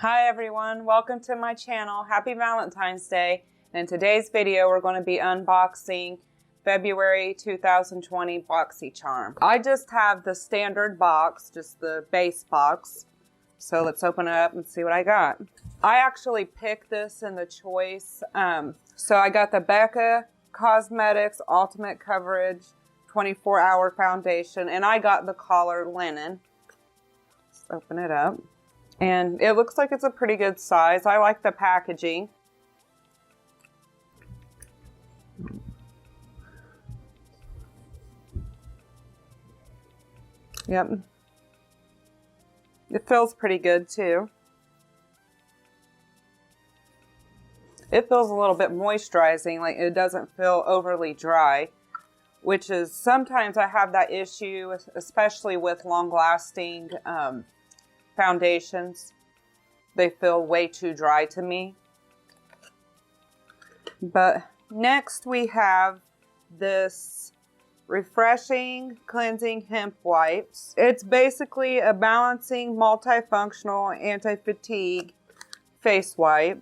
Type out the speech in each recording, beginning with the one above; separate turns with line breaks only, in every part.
Hi everyone, welcome to my channel. Happy Valentine's Day. In today's video we're going to be unboxing February 2020 Boxy charm. I just have the standard box, just the base box. So let's open it up and see what I got. I actually picked this in the choice. So I got the Becca Cosmetics Ultimate Coverage 24-Hour Foundation, and I got the collar linen. Let's open it up. And it looks like it's a pretty good size. I like the packaging. Yep. It feels pretty good too. It feels a little bit moisturizing, like it doesn't feel overly dry, which is sometimes I have that issue, especially with long-lasting foundations. They feel way too dry to me. But next we have this refreshing cleansing hemp wipes. It's basically a balancing multifunctional anti-fatigue face wipe.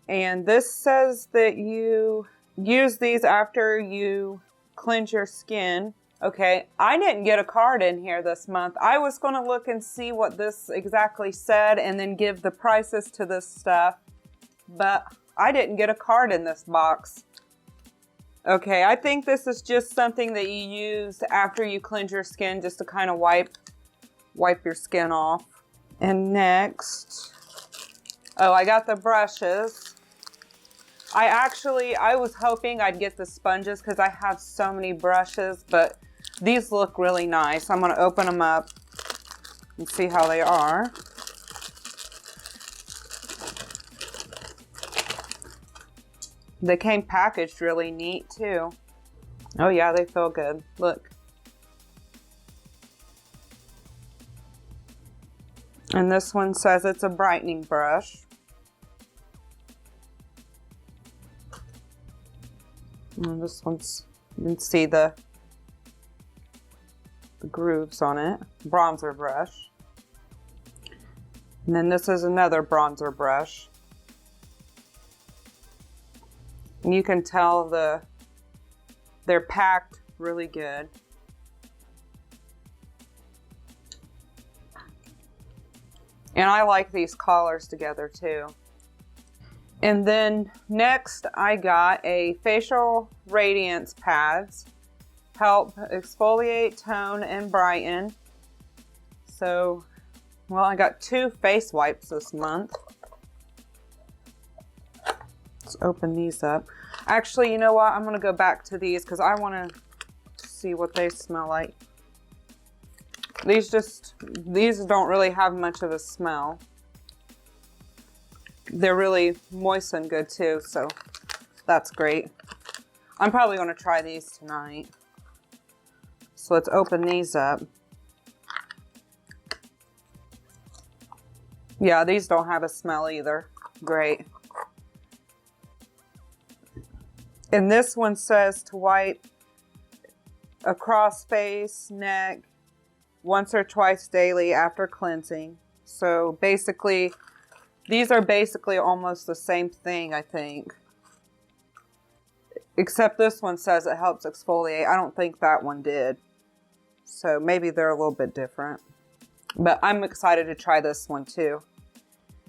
And this says that you use these after you cleanse your skin. Okay, I didn't get a card in here this month. I was going to look and see what this exactly said and then give the prices to this stuff, but I didn't get a card in this box. Okay, I think this is just something that you use after you cleanse your skin, just to kind of wipe your skin off. And next, oh, I got the brushes. I was hoping I'd get the sponges because I have so many brushes, but these look really nice. I'm going to open them up and see how they are. They came packaged really neat too. Oh yeah, they feel good. Look. And this one says it's a brightening brush. And this one's, you can see the grooves on it. Bronzer brush. And then this is another bronzer brush. And you can tell they're packed really good. And I like these collars together too. And then next I got a facial Radiance pads. Help exfoliate, tone, and brighten. So, well, I got 2 face wipes this month. Let's open these up. Actually, you know what? I'm going to go back to these because I want to see what they smell like. These don't really have much of a smell. They're really moist and good too, so that's great. I'm probably going to try these tonight. So let's open these up. Yeah, these don't have a smell either. Great. And this one says to wipe across face, neck, once or twice daily after cleansing. So basically, these are basically almost the same thing, I think. Except this one says it helps exfoliate. I don't think that one did. So maybe they're a little bit different. But I'm excited to try this one too.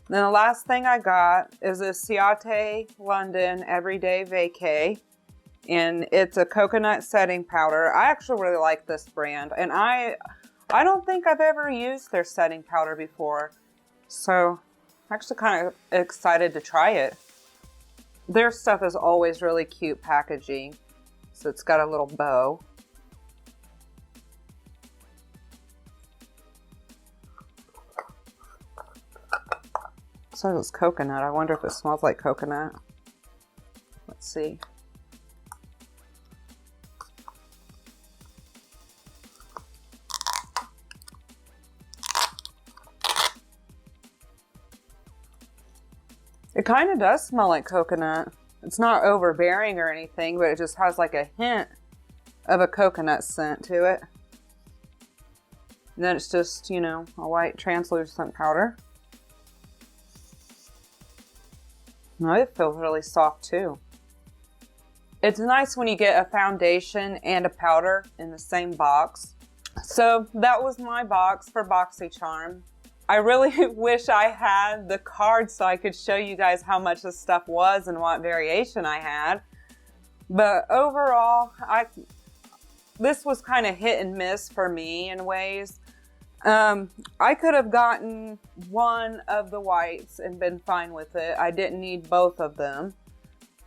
Then the last thing I got is a Ciate London Everyday Vacay. And it's a coconut setting powder. I actually really like this brand. And I don't think I've ever used their setting powder before. So I'm actually kind of excited to try it. Their stuff is always really cute packaging. So it's got a little bow. It says it's coconut. I wonder if it smells like coconut. Let's see. It kind of does smell like coconut. It's not overbearing or anything, but it just has like a hint of a coconut scent to it. And then it's just, you know, a white translucent powder. Oh, it feels really soft too. It's nice when you get a foundation and a powder in the same box. So that was my box for BoxyCharm. I really wish I had the card so I could show you guys how much this stuff was and what variation I had. But overall, this was kind of hit and miss for me in ways. I could have gotten one of the whites and been fine with it. I didn't need both of them.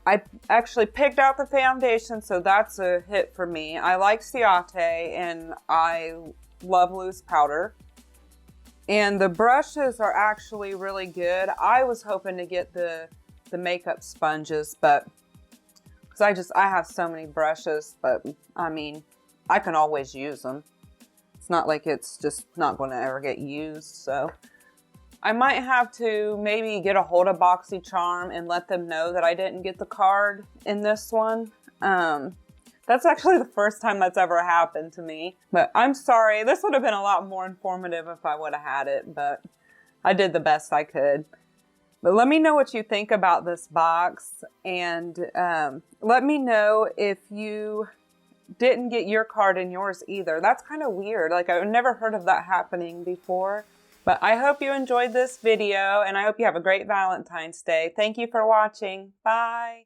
I actually picked out the foundation, so that's a hit for me. I like Ciate and I love loose powder. And the brushes are actually really good. I was hoping to get the makeup sponges, but because I have so many brushes, but I mean, I can always use them. It's not like it's just not going to ever get used, so I might have to maybe get a hold of BoxyCharm and let them know that I didn't get the card in this one. That's actually the first time that's ever happened to me, but I'm sorry. This would have been a lot more informative if I would have had it, but I did the best I could. But let me know what you think about this box, and let me know if you didn't get your card in yours either. That's kind of weird. Like, I've never heard of that happening before. But I hope you enjoyed this video, and I hope you have a great Valentine's Day. Thank you for watching. Bye.